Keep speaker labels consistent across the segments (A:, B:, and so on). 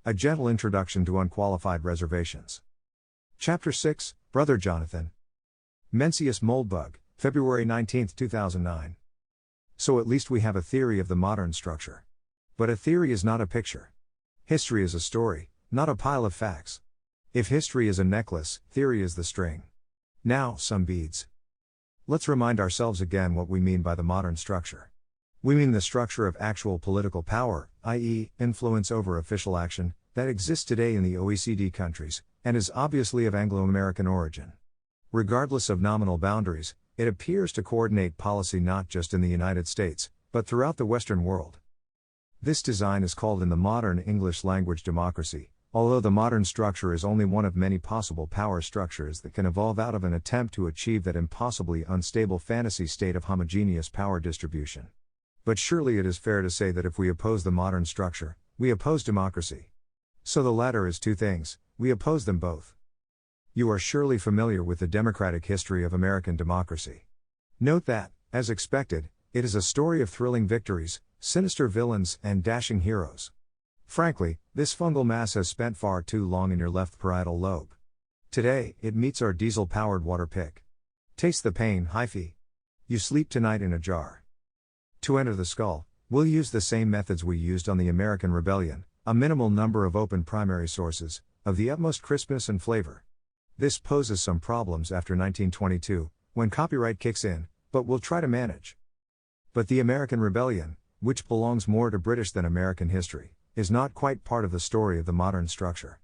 A: A Gentle Introduction to Unqualified Reservations. Chapter 6, Brother Jonathan. Mencius Moldbug, February 19, 2009. So at least we have a theory of the modern structure. But a theory is not a picture. History is a story, not a pile of facts. If history is a necklace, theory is the string. Now, some beads. Let's remind ourselves again what we mean by the modern structure. We mean the structure of actual political power, i.e., influence over official action, that exists today in the OECD countries, and is obviously of Anglo-American origin. Regardless of nominal boundaries, it appears to coordinate policy not just in the United States, but throughout the Western world. This design is called in the modern English language democracy, although the modern structure is only one of many possible power structures that can evolve out of an attempt to achieve that impossibly unstable fantasy state of homogeneous power distribution. But surely it is fair to say that if we oppose the modern structure, we oppose democracy. So the latter is two things, we oppose them both. You are surely familiar with the democratic history of American democracy. Note that, as expected, it is a story of thrilling victories, sinister villains, and dashing heroes. Frankly, this fungal mass has spent far too long in your left parietal lobe. Today, it meets our diesel-powered water pick. Taste the pain, hyphae. You sleep tonight in a jar. To enter the skull, we'll use the same methods we used on the American Rebellion, a minimal number of open primary sources, of the utmost crispness and flavor. This poses some problems after 1922, when copyright kicks in, but we'll try to manage. But the American Rebellion, which belongs more to British than American history, is not quite part of the story of the modern structure.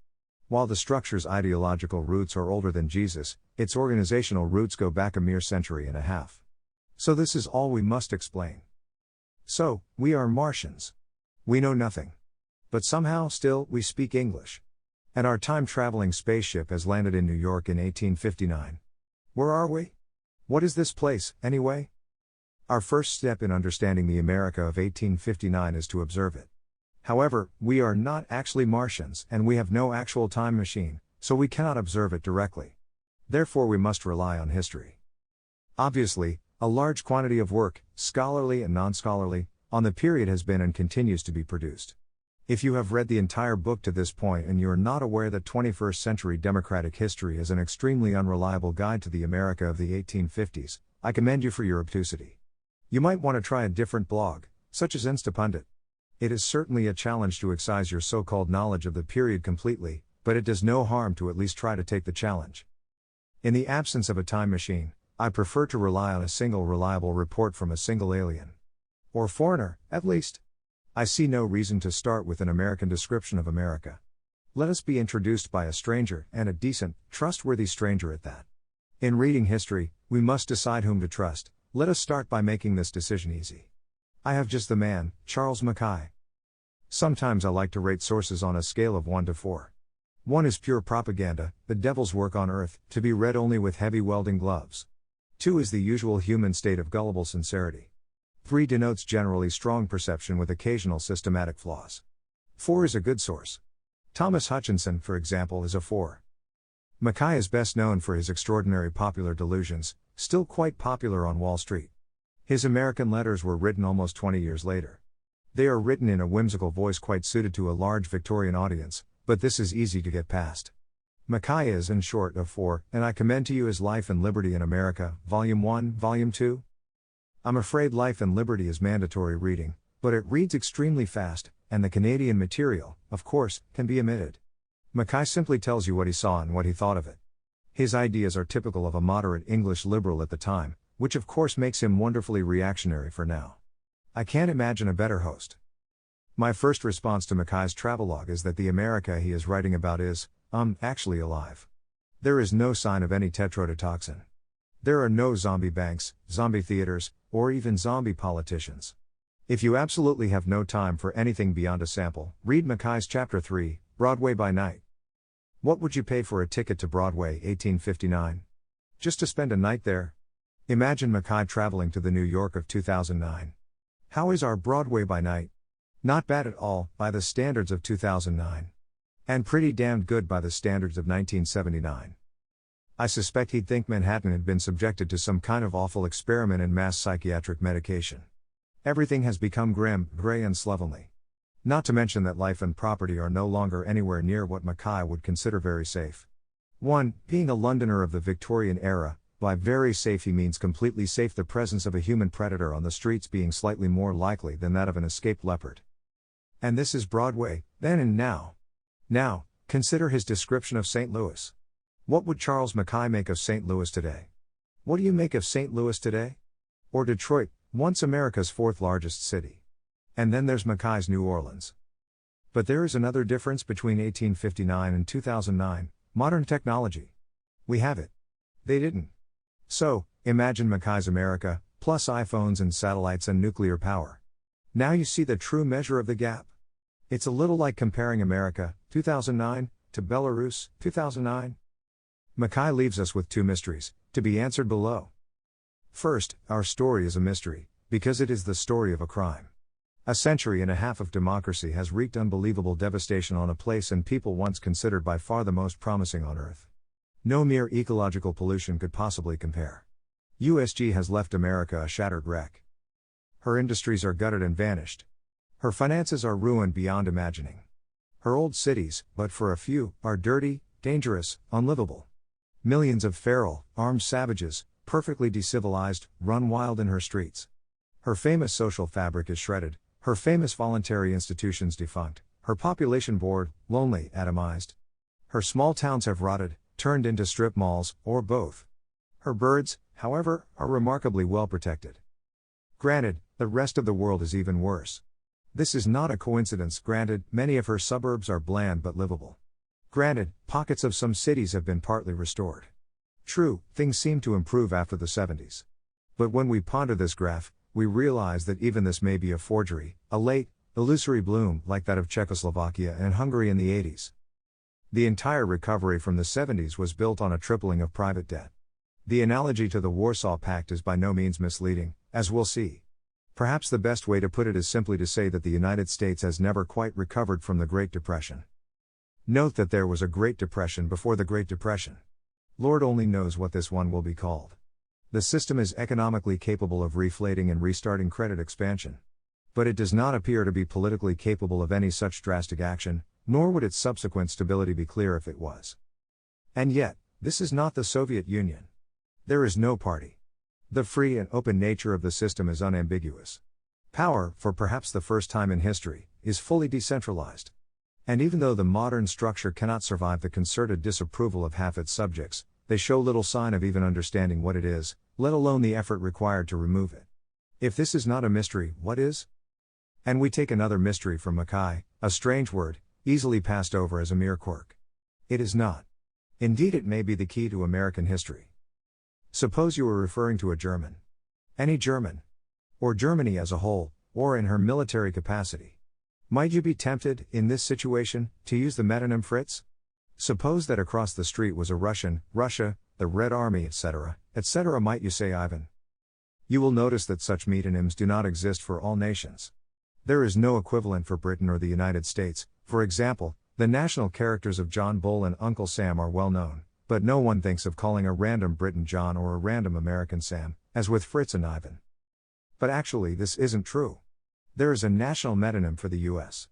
A: While the structure's ideological roots are older than Jesus, its organizational roots go back a mere century and a half. So this is all we must explain. So, we are Martians. We know nothing. But somehow, still, we speak English. And our time-traveling spaceship has landed in New York in 1859. Where are we? What is this place, anyway? Our first step in understanding the America of 1859 is to observe it. However, we are not actually Martians, and we have no actual time machine, so we cannot observe it directly. Therefore we must rely on history. Obviously, a large quantity of work, scholarly and non-scholarly, on the period has been and continues to be produced. If you have read the entire book to this point and you are not aware that 21st century democratic history is an extremely unreliable guide to the America of the 1850s, I commend you for your obtusity. You might want to try a different blog, such as Instapundit. It is certainly a challenge to excise your so-called knowledge of the period completely, but it does no harm to at least try to take the challenge. In the absence of a time machine, I prefer to rely on a single reliable report from a single alien. Or foreigner, at least. I see no reason to start with an American description of America. Let us be introduced by a stranger, and a decent, trustworthy stranger at that. In reading history, we must decide whom to trust. Let us start by making this decision easy. I have just the man, Charles Mackay. Sometimes I like to rate sources on a scale of 1 to 4. 1 is pure propaganda, the devil's work on earth, to be read only with heavy welding gloves. 2 is the usual human state of gullible sincerity. 3 denotes generally strong perception with occasional systematic flaws. 4 is a good source. Thomas Hutchinson, for example, is a 4. Mackay is best known for his extraordinary popular delusions, still quite popular on Wall Street. His American letters were written almost 20 years later. They are written in a whimsical voice quite suited to a large Victorian audience, but this is easy to get past. Mackay is, in short, a 4, and I commend to you his Life and Liberty in America, Volume 1, Volume 2. I'm afraid Life and Liberty is mandatory reading, but it reads extremely fast, and the Canadian material, of course, can be omitted. Mackay simply tells you what he saw and what he thought of it. His ideas are typical of a moderate English liberal at the time, which of course makes him wonderfully reactionary for now. I can't imagine a better host. My first response to Mackay's travelogue is that the America he is writing about is, actually alive. There is no sign of any tetrodotoxin. There are no zombie banks, zombie theaters, or even zombie politicians. If you absolutely have no time for anything beyond a sample, read Mackay's Chapter 3, Broadway by Night. What would you pay for a ticket to Broadway 1859? Just to spend a night there? Imagine Mackay traveling to the New York of 2009. How is our Broadway by Night? Not bad at all, by the standards of 2009. And pretty damned good by the standards of 1979. I suspect he'd think Manhattan had been subjected to some kind of awful experiment in mass psychiatric medication. Everything has become grim, grey and slovenly. Not to mention that life and property are no longer anywhere near what Mackay would consider very safe. 1. Being a Londoner of the Victorian era, by very safe he means completely safe, the presence of a human predator on the streets being slightly more likely than that of an escaped leopard. And this is Broadway, then and now. Now, consider his description of St. Louis. What would Charles Mackay make of St. Louis today? What do you make of St. Louis today? Or Detroit, once America's fourth largest city. And then there's Mackay's New Orleans. But there is another difference between 1859 and 2009, modern technology. We have it. They didn't. So, imagine Mackay's America, plus iPhones and satellites and nuclear power. Now you see the true measure of the gap. It's a little like comparing America, 2009, to Belarus, 2009. Mackay leaves us with two mysteries, to be answered below. First, our story is a mystery, because it is the story of a crime. A century and a half of democracy has wreaked unbelievable devastation on a place and people once considered by far the most promising on earth. No mere ecological pollution could possibly compare. USG has left America a shattered wreck. Her industries are gutted and vanished. Her finances are ruined beyond imagining. Her old cities, but for a few, are dirty, dangerous, unlivable. Millions of feral, armed savages, perfectly decivilized, run wild in her streets. Her famous social fabric is shredded, her famous voluntary institutions defunct, her population bored, lonely, atomized. Her small towns have rotted, turned into strip malls, or both. Her birds, however, are remarkably well protected. Granted, the rest of the world is even worse. This is not a coincidence. Granted, many of her suburbs are bland but livable. Granted, pockets of some cities have been partly restored. True, things seem to improve after the 70s. But when we ponder this graph, we realize that even this may be a forgery, a late, illusory bloom like that of Czechoslovakia and Hungary in the 80s. The entire recovery from the 70s was built on a tripling of private debt. The analogy to the Warsaw Pact is by no means misleading, as we'll see. Perhaps the best way to put it is simply to say that the United States has never quite recovered from the Great Depression. Note that there was a Great Depression before the Great Depression. Lord only knows what this one will be called. The system is economically capable of reflating and restarting credit expansion. But it does not appear to be politically capable of any such drastic action, nor would its subsequent stability be clear if it was. And yet, this is not the Soviet Union. There is no party. The free and open nature of the system is unambiguous. Power, for perhaps the first time in history, is fully decentralized. And even though the modern structure cannot survive the concerted disapproval of half its subjects, they show little sign of even understanding what it is, let alone the effort required to remove it. If this is not a mystery, what is? And we take another mystery from Mackay, a strange word, easily passed over as a mere quirk. It is not. Indeed, it may be the key to American history. Suppose you were referring to a German. Any German. Or Germany as a whole, or in her military capacity. Might you be tempted, in this situation, to use the metonym Fritz? Suppose that across the street was a Russian, Russia, the Red Army, etc., etc. Might you say Ivan? You will notice that such metonyms do not exist for all nations. There is no equivalent for Britain or the United States. For example, the national characters of John Bull and Uncle Sam are well known, but no one thinks of calling a random Briton John or a random American Sam, as with Fritz and Ivan. But actually this isn't true. There is a national metonym for the US.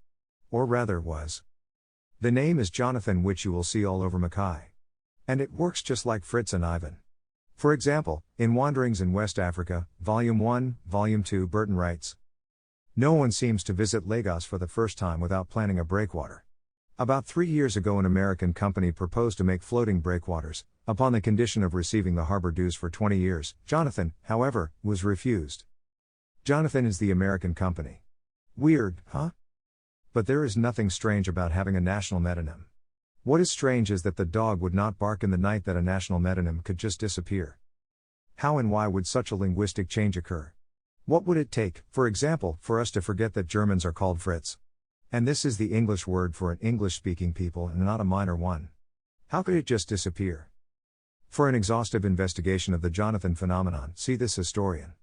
A: Or rather was. The name is Jonathan, which you will see all over Mackay. And it works just like Fritz and Ivan. For example, in Wanderings in West Africa, Volume 1, Volume 2, Burton writes, "No one seems to visit Lagos for the first time without planning a breakwater. About 3 years ago an American company proposed to make floating breakwaters, upon the condition of receiving the harbor dues for 20 years. Jonathan, however, was refused." Jonathan is the American company. Weird, huh? But there is nothing strange about having a national metonym. What is strange is that the dog would not bark in the night that a national metonym could just disappear. How and why would such a linguistic change occur? What would it take, for example, for us to forget that Germans are called Fritz? And this is the English word for an English-speaking people and not a minor one. How could it just disappear? For an exhaustive investigation of the Jonathan phenomenon, see this historian.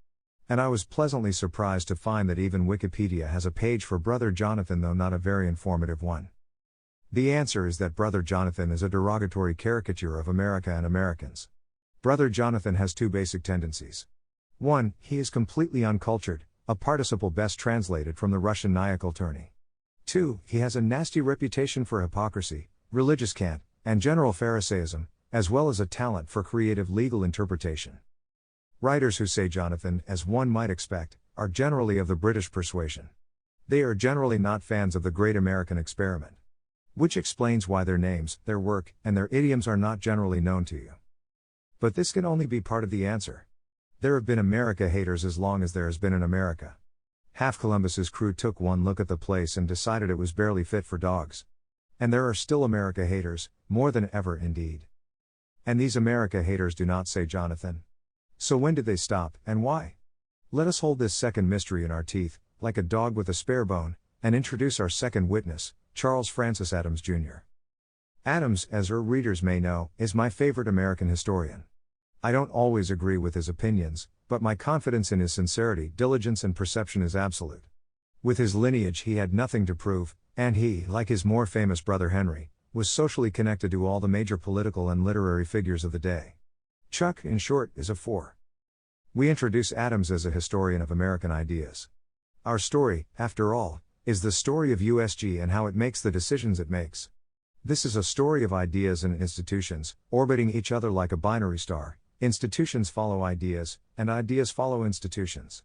A: And I was pleasantly surprised to find that even Wikipedia has a page for Brother Jonathan, though not a very informative one. The answer is that Brother Jonathan is a derogatory caricature of America and Americans. Brother Jonathan has two basic tendencies. 1. He is completely uncultured, a participle best translated from the Russian nyakul turny. 2. He has a nasty reputation for hypocrisy, religious cant, and general Pharisaism, as well as a talent for creative legal interpretation. Writers who say Jonathan, as one might expect, are generally of the British persuasion. They are generally not fans of the great American experiment. Which explains why their names, their work, and their idioms are not generally known to you. But this can only be part of the answer. There have been America haters as long as there has been an America. Half Columbus's crew took one look at the place and decided it was barely fit for dogs. And there are still America haters, more than ever indeed. And these America haters do not say Jonathan. So when did they stop, and why? Let us hold this second mystery in our teeth, like a dog with a spare bone, and introduce our second witness, Charles Francis Adams Jr. Adams, as our readers may know, is my favorite American historian. I don't always agree with his opinions, but my confidence in his sincerity, diligence and perception is absolute. With his lineage he had nothing to prove, and he, like his more famous brother Henry, was socially connected to all the major political and literary figures of the day. Chuck, in short, is a 4. We introduce Adams as a historian of American ideas. Our story, after all, is the story of USG and how it makes the decisions it makes. This is a story of ideas and institutions, orbiting each other like a binary star. Institutions follow ideas, and ideas follow institutions.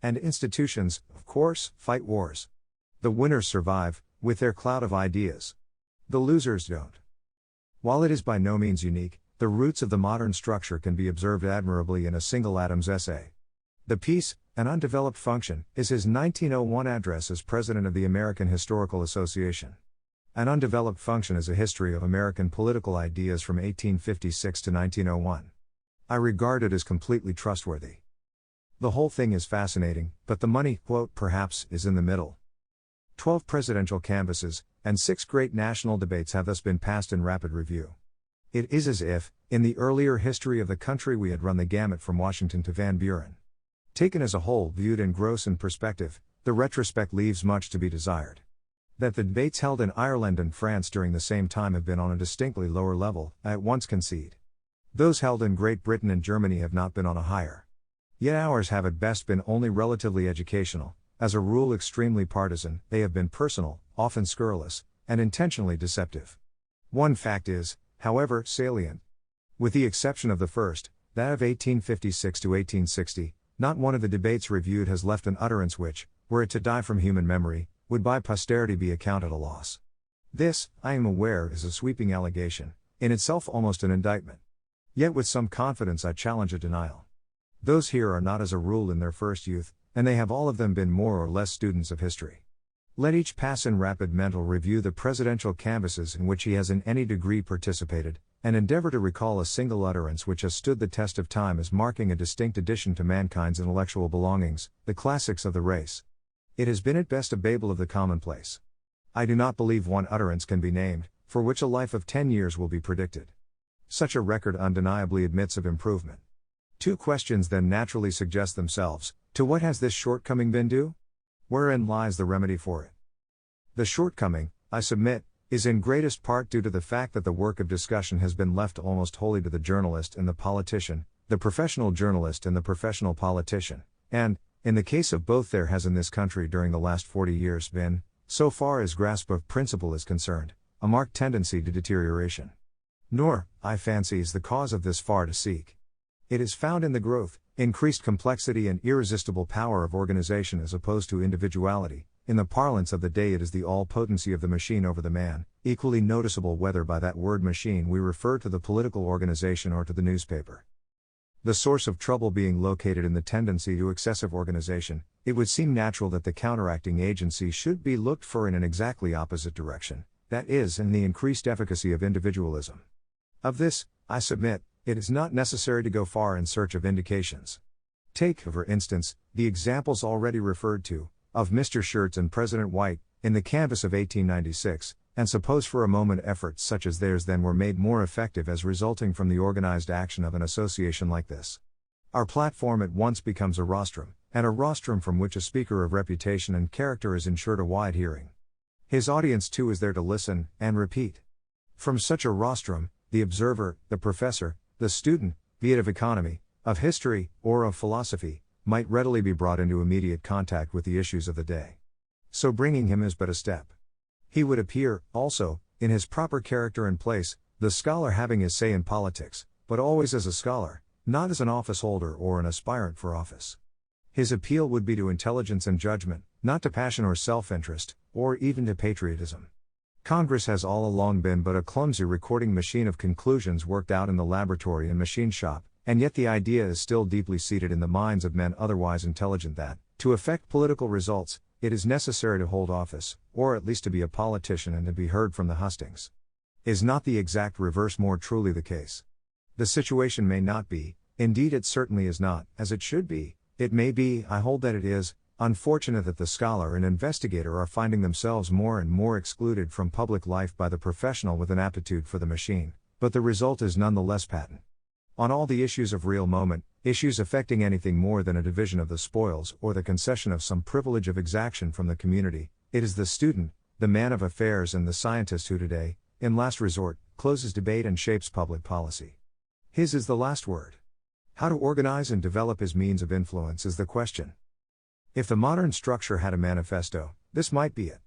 A: And institutions, of course, fight wars. The winners survive, with their cloud of ideas. The losers don't. While it is by no means unique, the roots of the modern structure can be observed admirably in a single Adams essay. The piece, An Undeveloped Function, is his 1901 address as president of the American Historical Association. An Undeveloped Function is a history of American political ideas from 1856 to 1901. I regard it as completely trustworthy. The whole thing is fascinating, but the money, quote, perhaps, is in the middle. 12 presidential canvasses, and 6 great national debates have thus been passed in rapid review. It is as if, in the earlier history of the country we had run the gamut from Washington to Van Buren. Taken as a whole, viewed in gross and perspective, the retrospect leaves much to be desired. That the debates held in Ireland and France during the same time have been on a distinctly lower level, I at once concede. Those held in Great Britain and Germany have not been on a higher. Yet ours have at best been only relatively educational, as a rule extremely partisan. They have been personal, often scurrilous, and intentionally deceptive. One fact is, however, salient. With the exception of the first, that of 1856 to 1860, not one of the debates reviewed has left an utterance which, were it to die from human memory, would by posterity be accounted a loss. This, I am aware, is a sweeping allegation, in itself almost an indictment. Yet with some confidence I challenge a denial. Those here are not as a rule in their first youth, and they have all of them been more or less students of history. Let each pass in rapid mental review the presidential canvasses in which he has in any degree participated, and endeavor to recall a single utterance which has stood the test of time as marking a distinct addition to mankind's intellectual belongings, the classics of the race. It has been at best a babel of the commonplace. I do not believe one utterance can be named, for which a life of 10 years will be predicted. Such a record undeniably admits of improvement. 2 questions then naturally suggest themselves. To what has this shortcoming been due? Wherein lies the remedy for it? The shortcoming, I submit, is in greatest part due to the fact that the work of discussion has been left almost wholly to the journalist and the politician, the professional journalist and the professional politician, and, in the case of both, there has in this country during the last 40 years been, so far as grasp of principle is concerned, a marked tendency to deterioration. Nor, I fancy, is the cause of this far to seek. It is found in the growth, increased complexity and irresistible power of organization as opposed to individuality. In the parlance of the day, it is the all-potency of the machine over the man, equally noticeable whether by that word machine we refer to the political organization or to the newspaper. The source of trouble being located in the tendency to excessive organization, it would seem natural that the counteracting agency should be looked for in an exactly opposite direction, that is, in the increased efficacy of individualism. Of this, I submit, it is not necessary to go far in search of indications. Take, for instance, the examples already referred to, of Mr. Shirts and President White, in the canvass of 1896, and suppose for a moment efforts such as theirs then were made more effective as resulting from the organized action of an association like this. Our platform at once becomes a rostrum, and a rostrum from which a speaker of reputation and character is ensured a wide hearing. His audience too is there to listen, and repeat. From such a rostrum, the observer, the professor, the student, be it of economy, of history, or of philosophy, might readily be brought into immediate contact with the issues of the day. So bringing him is but a step. He would appear, also, in his proper character and place, the scholar having his say in politics, but always as a scholar, not as an office holder or an aspirant for office. His appeal would be to intelligence and judgment, not to passion or self-interest, or even to patriotism. Congress has all along been but a clumsy recording machine of conclusions worked out in the laboratory and machine shop, and yet the idea is still deeply seated in the minds of men otherwise intelligent that, to effect political results, it is necessary to hold office, or at least to be a politician and to be heard from the hustings. Is not the exact reverse more truly the case? The situation may not be, indeed it certainly is not, as it should be. It may be, I hold that it is, unfortunate that the scholar and investigator are finding themselves more and more excluded from public life by the professional with an aptitude for the machine, but the result is nonetheless patent. On all the issues of real moment, issues affecting anything more than a division of the spoils or the concession of some privilege of exaction from the community, it is the student, the man of affairs and the scientist who today, in last resort, closes debate and shapes public policy. His is the last word. How to organize and develop his means of influence is the question. If the modern structure had a manifesto, this might be it.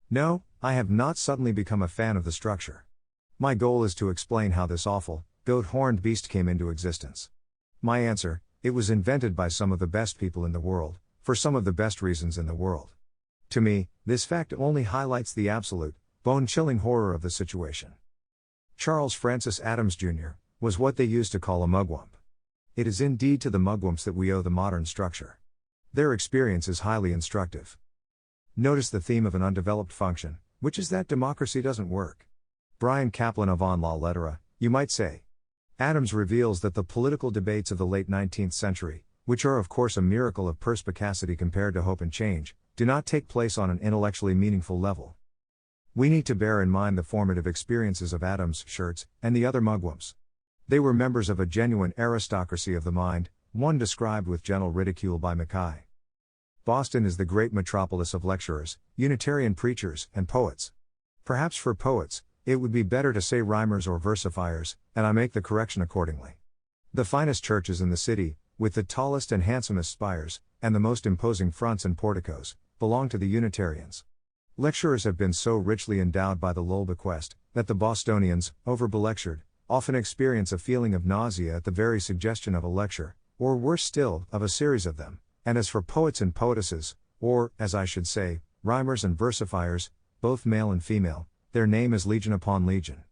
A: No, I have not suddenly become a fan of the structure. My goal is to explain how this awful, goat-horned beast came into existence. My answer: it was invented by some of the best people in the world, for some of the best reasons in the world. To me, this fact only highlights the absolute, bone-chilling horror of the situation. Charles Francis Adams Jr. was what they used to call a mugwump. It is indeed to the mugwumps that we owe the modern structure. Their experience is highly instructive. Notice the theme of an undeveloped function, which is that democracy doesn't work. Brian Kaplan of On La Lettera, you might say. Adams reveals that the political debates of the late 19th century, which are of course a miracle of perspicacity compared to hope and change, do not take place on an intellectually meaningful level. We need to bear in mind the formative experiences of Adams, Schertz, and the other mugwumps. They were members of a genuine aristocracy of the mind, one described with gentle ridicule by Mackay. Boston is the great metropolis of lecturers, Unitarian preachers, and poets. Perhaps for poets, it would be better to say rhymers or versifiers, and I make the correction accordingly. The finest churches in the city, with the tallest and handsomest spires, and the most imposing fronts and porticos, belong to the Unitarians. Lecturers have been so richly endowed by the Lowell bequest, that the Bostonians, over-belectured, often experience a feeling of nausea at the very suggestion of a lecture, or worse still, of a series of them. And as for poets and poetesses, or, as I should say, rhymers and versifiers, both male and female, their name is legion upon legion.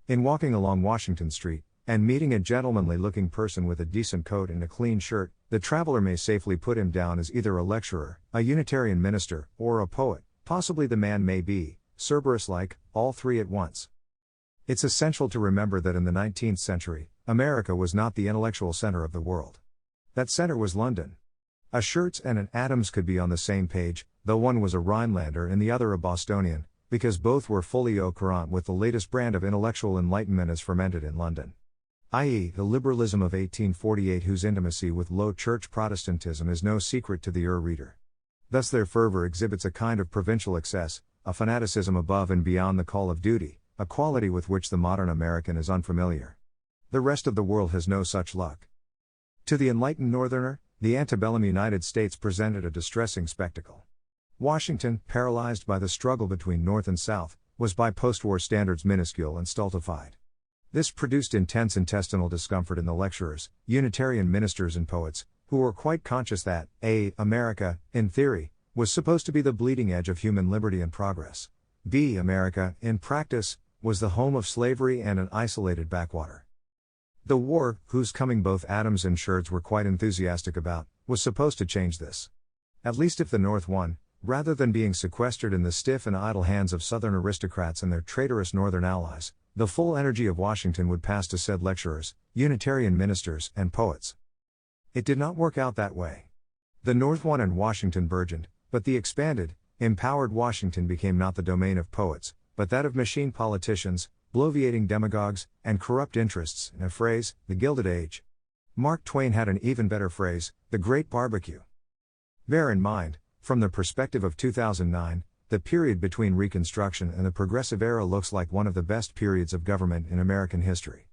A: In walking along Washington Street, and meeting a gentlemanly-looking person with a decent coat and a clean shirt, the traveler may safely put him down as either a lecturer, a Unitarian minister, or a poet. Possibly the man may be, Cerberus-like, all three at once. It's essential to remember that in the 19th century, America was not the intellectual center of the world. That center was London. A Schertz and an Adams could be on the same page, though one was a Rhinelander and the other a Bostonian, because both were fully au courant with the latest brand of intellectual enlightenment as fermented in London. I.e., the liberalism of 1848, whose intimacy with low church Protestantism is no secret to the reader. Thus their fervor exhibits a kind of provincial excess, a fanaticism above and beyond the call of duty, a quality with which the modern American is unfamiliar. The rest of the world has no such luck. To the enlightened northerner, the antebellum United States presented a distressing spectacle. Washington, paralyzed by the struggle between North and South, was by post-war standards minuscule and stultified. This produced intense intestinal discomfort in the lecturers, Unitarian ministers and poets, who were quite conscious that, America, in theory, was supposed to be the bleeding edge of human liberty and progress. America, in practice, was the home of slavery and an isolated backwater. The war, whose coming both Adams and Schertz were quite enthusiastic about, was supposed to change this. At least if the North won, rather than being sequestered in the stiff and idle hands of Southern aristocrats and their traitorous Northern allies, the full energy of Washington would pass to said lecturers, Unitarian ministers, and poets. It did not work out that way. The North won and Washington burgeoned, but the expanded, empowered Washington became not the domain of poets, but that of machine politicians, bloviating demagogues, and corrupt interests, in a phrase, the Gilded Age. Mark Twain had an even better phrase, the Great Barbecue. Bear in mind, from the perspective of 2009, the period between Reconstruction and the Progressive Era looks like one of the best periods of government in American history.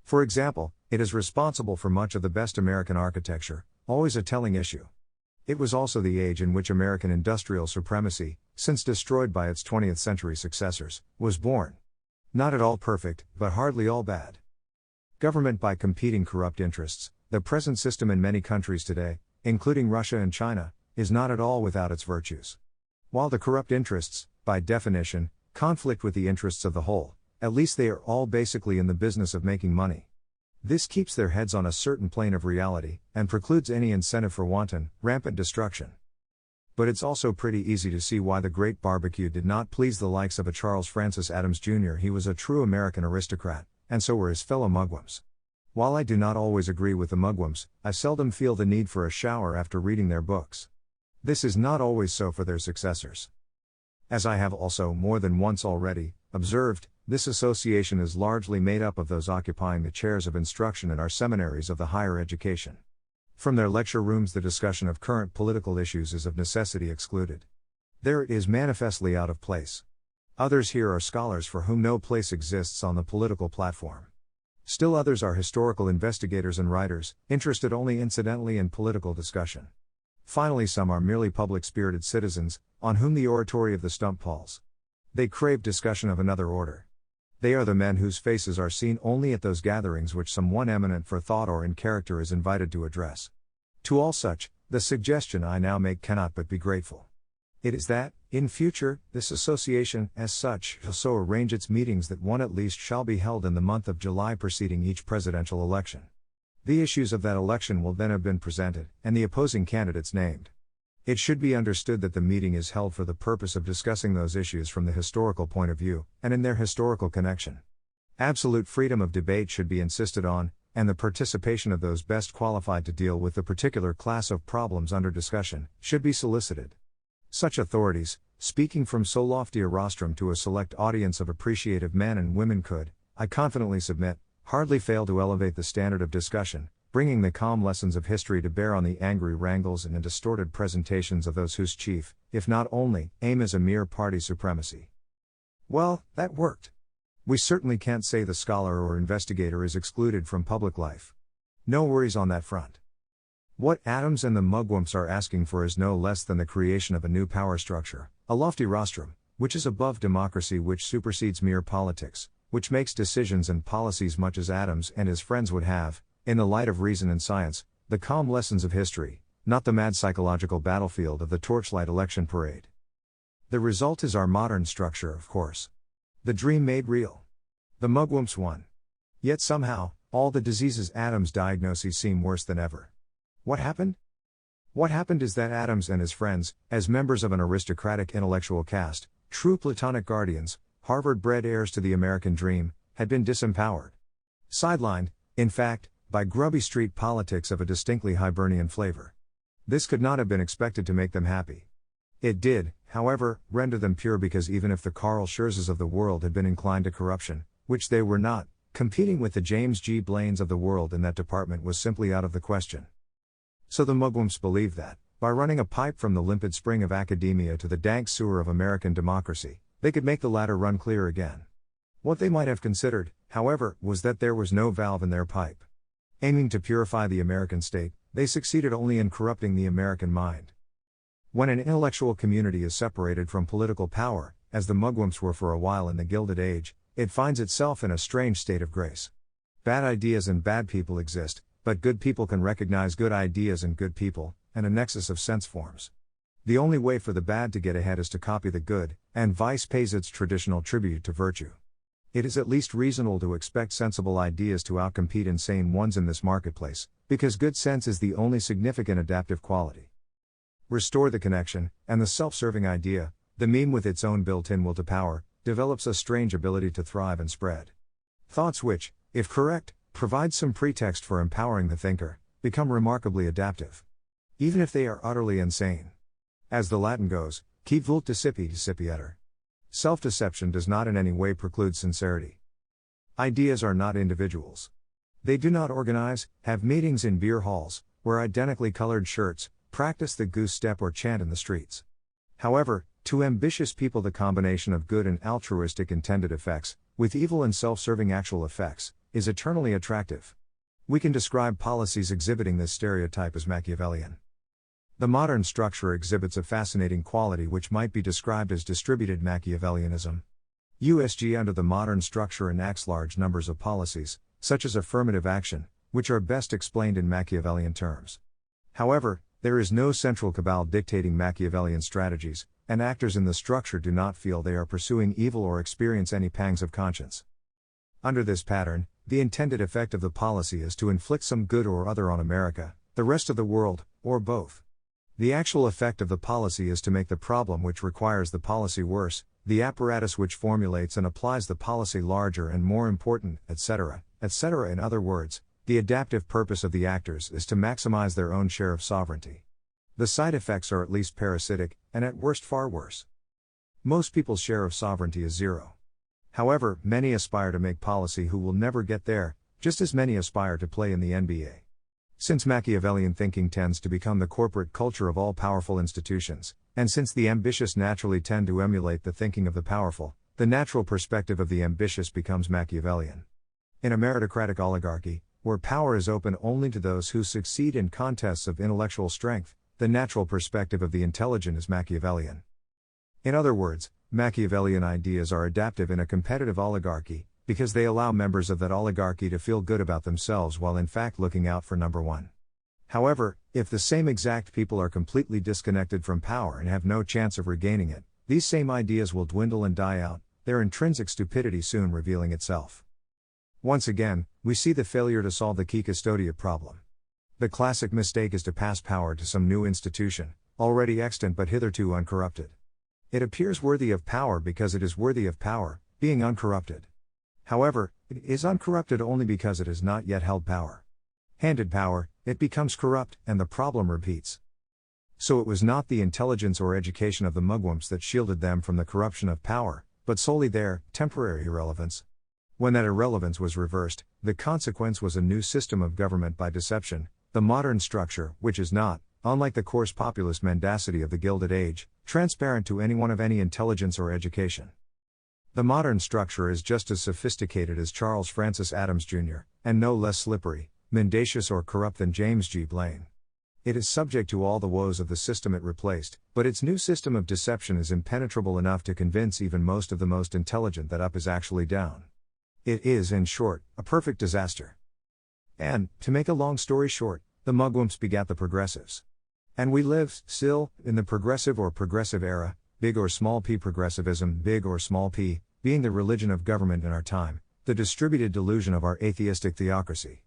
A: For example, it is responsible for much of the best American architecture, always a telling issue. It was also the age in which American industrial supremacy, since destroyed by its 20th century successors, was born. Not at all perfect, but hardly all bad. Government by competing corrupt interests, the present system in many countries today, including Russia and China, is not at all without its virtues. While the corrupt interests, by definition, conflict with the interests of the whole, at least they are all basically in the business of making money. This keeps their heads on a certain plane of reality, and precludes any incentive for wanton, rampant destruction. But it's also pretty easy to see why the Great Barbecue did not please the likes of a Charles Francis Adams Jr. He was a true American aristocrat, and so were his fellow mugwumps. While I do not always agree with the mugwumps, I seldom feel the need for a shower after reading their books. This is not always so for their successors. As I have also more than once already observed, this association is largely made up of those occupying the chairs of instruction in our seminaries of the higher education. From their lecture rooms, the discussion of current political issues is of necessity excluded. There it is manifestly out of place. Others here are scholars for whom no place exists on the political platform. Still others are historical investigators and writers, interested only incidentally in political discussion. Finally, some are merely public-spirited citizens, on whom the oratory of the stump palls. They crave discussion of another order. They are the men whose faces are seen only at those gatherings which some one eminent for thought or in character is invited to address. To all such, the suggestion I now make cannot but be grateful. It is that, in future, this association, as such, shall so arrange its meetings that one at least shall be held in the month of July preceding each presidential election. The issues of that election will then have been presented, and the opposing candidates named. It should be understood that the meeting is held for the purpose of discussing those issues from the historical point of view, and in their historical connection. Absolute freedom of debate should be insisted on, and the participation of those best qualified to deal with the particular class of problems under discussion, should be solicited. Such authorities, speaking from so lofty a rostrum to a select audience of appreciative men and women could, I confidently submit, hardly fail to elevate the standard of discussion, bringing the calm lessons of history to bear on the angry wrangles and distorted presentations of those whose chief, if not only, aim is a mere party supremacy. Well, that worked. We certainly can't say the scholar or investigator is excluded from public life. No worries on that front. What Adams and the mugwumps are asking for is no less than the creation of a new power structure, a lofty rostrum, which is above democracy, which supersedes mere politics, which makes decisions and policies much as Adams and his friends would have, in the light of reason and science, the calm lessons of history, not the mad psychological battlefield of the torchlight election parade. The result is our modern structure, of course. The dream made real. The mugwumps won. Yet somehow, all the diseases Adams' diagnoses seem worse than ever. What happened? What happened is that Adams and his friends, as members of an aristocratic intellectual caste, true Platonic guardians, Harvard-bred heirs to the American dream, had been disempowered. Sidelined, in fact, by grubby street politics of a distinctly Hibernian flavor. This could not have been expected to make them happy. It did, however, render them pure, because even if the Carl Scherzes of the world had been inclined to corruption, which they were not, competing with the James G. Blaines of the world in that department was simply out of the question. So the mugwumps believed that, by running a pipe from the limpid spring of academia to the dank sewer of American democracy, they could make the latter run clear again. What they might have considered, however, was that there was no valve in their pipe. Aiming to purify the American state, they succeeded only in corrupting the American mind. When an intellectual community is separated from political power, as the mugwumps were for a while in the Gilded Age, it finds itself in a strange state of grace. Bad ideas and bad people exist, but good people can recognize good ideas and good people, and a nexus of sense forms. The only way for the bad to get ahead is to copy the good, and vice pays its traditional tribute to virtue. It is at least reasonable to expect sensible ideas to outcompete insane ones in this marketplace, because good sense is the only significant adaptive quality. Restore the connection, and the self-serving idea, the meme with its own built-in will to power, develops a strange ability to thrive and spread. Thoughts which, if correct, provide some pretext for empowering the thinker, become remarkably adaptive. Even if they are utterly insane. As the Latin goes, qui vult disipi disipietur. Self-deception does not in any way preclude sincerity. Ideas are not individuals. They do not organize, have meetings in beer halls, wear identically colored shirts, practice the goose step or chant in the streets. However, to ambitious people the combination of good and altruistic intended effects, with evil and self-serving actual effects, is eternally attractive. We can describe policies exhibiting this stereotype as Machiavellian. The modern structure exhibits a fascinating quality which might be described as distributed Machiavellianism. USG under the modern structure enacts large numbers of policies, such as affirmative action, which are best explained in Machiavellian terms. However, there is no central cabal dictating Machiavellian strategies, and actors in the structure do not feel they are pursuing evil or experience any pangs of conscience. Under this pattern, the intended effect of the policy is to inflict some good or other on America, the rest of the world, or both. The actual effect of the policy is to make the problem which requires the policy worse, the apparatus which formulates and applies the policy larger and more important, etc., etc. In other words, the adaptive purpose of the actors is to maximize their own share of sovereignty. The side effects are at least parasitic, and at worst far worse. Most people's share of sovereignty is zero. However, many aspire to make policy who will never get there, just as many aspire to play in the NBA. Since Machiavellian thinking tends to become the corporate culture of all powerful institutions, and since the ambitious naturally tend to emulate the thinking of the powerful, the natural perspective of the ambitious becomes Machiavellian. In a meritocratic oligarchy, where power is open only to those who succeed in contests of intellectual strength, the natural perspective of the intelligent is Machiavellian. In other words, Machiavellian ideas are adaptive in a competitive oligarchy, because they allow members of that oligarchy to feel good about themselves while in fact looking out for number one. However, if the same exact people are completely disconnected from power and have no chance of regaining it, these same ideas will dwindle and die out, their intrinsic stupidity soon revealing itself. Once again, we see the failure to solve the key custodiate problem. The classic mistake is to pass power to some new institution, already extant but hitherto uncorrupted. It appears worthy of power because it is worthy of power, being uncorrupted. However, it is uncorrupted only because it has not yet held power. Handed power, it becomes corrupt, and the problem repeats. So it was not the intelligence or education of the mugwumps that shielded them from the corruption of power, but solely their temporary irrelevance. When that irrelevance was reversed, the consequence was a new system of government by deception, the modern structure, which is not, unlike the coarse populist mendacity of the Gilded Age, transparent to anyone of any intelligence or education. The modern structure is just as sophisticated as Charles Francis Adams Jr., and no less slippery, mendacious or corrupt than James G. Blaine. It is subject to all the woes of the system it replaced, but its new system of deception is impenetrable enough to convince even most of the most intelligent that up is actually down. It is, in short, a perfect disaster. And, to make a long story short, the mugwumps begat the progressives. And we live, still, in the progressive or progressive era, big or small p progressivism, big or small p, being the religion of government in our time, the distributed delusion of our atheistic theocracy.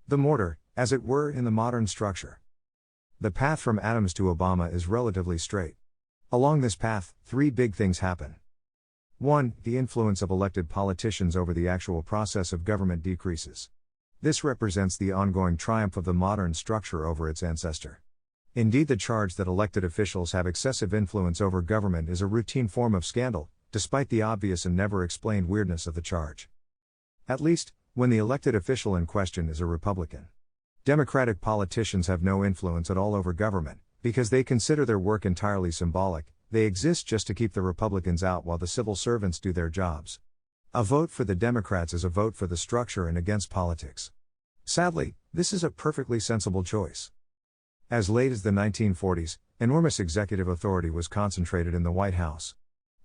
A: The mortar, as it were, in the modern structure. The path from Adams to Obama is relatively straight. Along this path, three big things happen. 1. The influence of elected politicians over the actual process of government decreases. This represents the ongoing triumph of the modern structure over its ancestor. Indeed, the charge that elected officials have excessive influence over government is a routine form of scandal, despite the obvious and never explained weirdness of the charge. At least, when the elected official in question is a Republican. Democratic politicians have no influence at all over government, because they consider their work entirely symbolic. They exist just to keep the Republicans out while the civil servants do their jobs. A vote for the Democrats is a vote for the structure and against politics. Sadly, this is a perfectly sensible choice. As late as the 1940s, enormous executive authority was concentrated in the White House.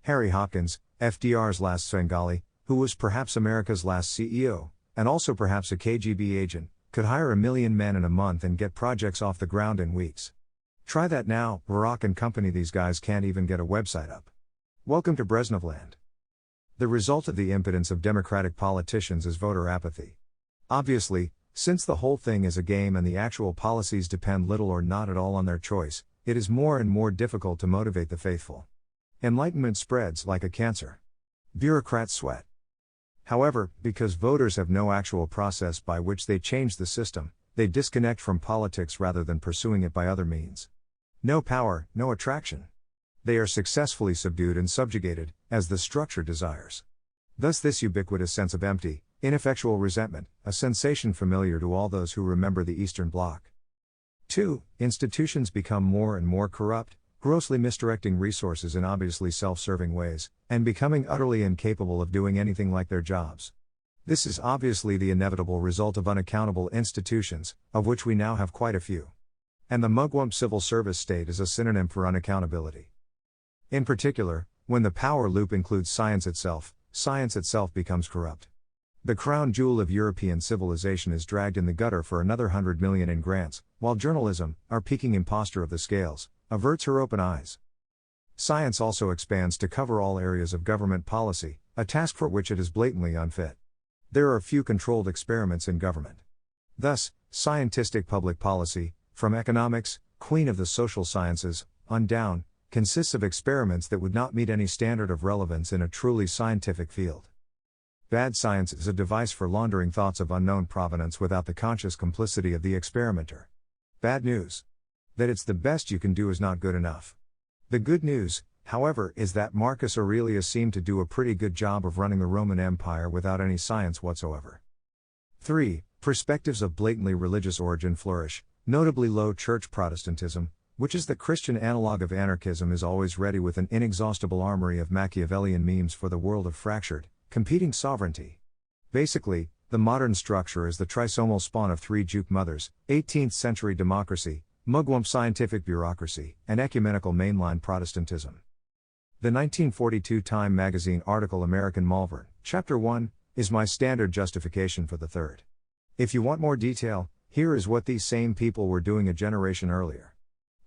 A: Harry Hopkins, FDR's last Svengali, who was perhaps America's last CEO, and also perhaps a KGB agent, could hire 1 million men in a month and get projects off the ground in weeks. Try that now, Barack and company. These guys can't even get a website up. Welcome to Brezhnevland. The result of the impotence of democratic politicians is voter apathy. Obviously, since the whole thing is a game and the actual policies depend little or not at all on their choice, it is more and more difficult to motivate the faithful. Enlightenment spreads like a cancer. Bureaucrats sweat. However, because voters have no actual process by which they change the system, they disconnect from politics rather than pursuing it by other means. No power, no attraction. They are successfully subdued and subjugated, as the structure desires. Thus this ubiquitous sense of empty, ineffectual resentment, a sensation familiar to all those who remember the Eastern Bloc. 2. Institutions become more and more corrupt, grossly misdirecting resources in obviously self-serving ways, and becoming utterly incapable of doing anything like their jobs. This is obviously the inevitable result of unaccountable institutions, of which we now have quite a few. And the mugwump civil service state is a synonym for unaccountability. In particular, when the power loop includes science itself becomes corrupt. The crown jewel of European civilization is dragged in the gutter for another 100 million in grants, while journalism, our peaking imposter of the scales, averts her open eyes. Science also expands to cover all areas of government policy, a task for which it is blatantly unfit. There are few controlled experiments in government. Thus, scientific public policy, from economics, queen of the social sciences, on down, consists of experiments that would not meet any standard of relevance in a truly scientific field. Bad science is a device for laundering thoughts of unknown provenance without the conscious complicity of the experimenter. Bad news. That it's the best you can do is not good enough. The good news, however, is that Marcus Aurelius seemed to do a pretty good job of running the Roman Empire without any science whatsoever. 3. Perspectives of blatantly religious origin flourish, notably low church Protestantism, which is the Christian analog of anarchism, is always ready with an inexhaustible armory of Machiavellian memes for the world of fractured, competing sovereignty. Basically, the modern structure is the trisomal spawn of three Juke mothers: 18th century democracy, mugwump scientific bureaucracy, and ecumenical mainline Protestantism. The 1942 Time magazine article American Malvern, Chapter 1, is my standard justification for the third. If you want more detail, here is what these same people were doing a generation earlier.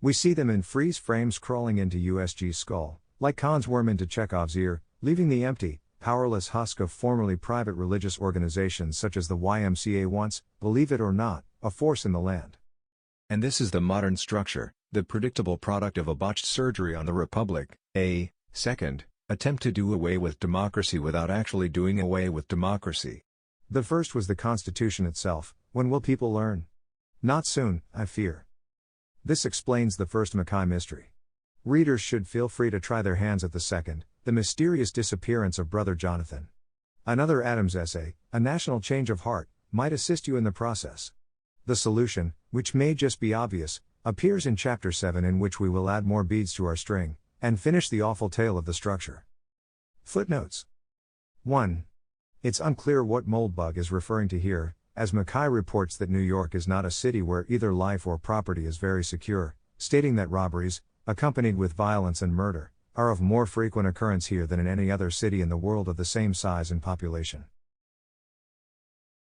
A: We see them in freeze frames crawling into USG's skull, like Khan's worm into Chekhov's ear, leaving the empty, powerless husk of formerly private religious organizations such as the YMCA once, believe it or not, a force in the land. And this is the modern structure, the predictable product of a botched surgery on the Republic, a second attempt to do away with democracy without actually doing away with democracy. The first was the Constitution itself. When will people learn? Not soon, I fear. This explains the first Mackay mystery. Readers should feel free to try their hands at the second, the mysterious disappearance of Brother Jonathan. Another Adams essay, A National Change of Heart, might assist you in the process. The solution, which may just be obvious, appears in Chapter 7, in which we will add more beads to our string, and finish the awful tale of the structure. Footnotes. 1. It's unclear what Moldbug is referring to here, as Mackay reports that New York is not a city where either life or property is very secure, stating that robberies, accompanied with violence and murder, are of more frequent occurrence here than in any other city in the world of the same size and population.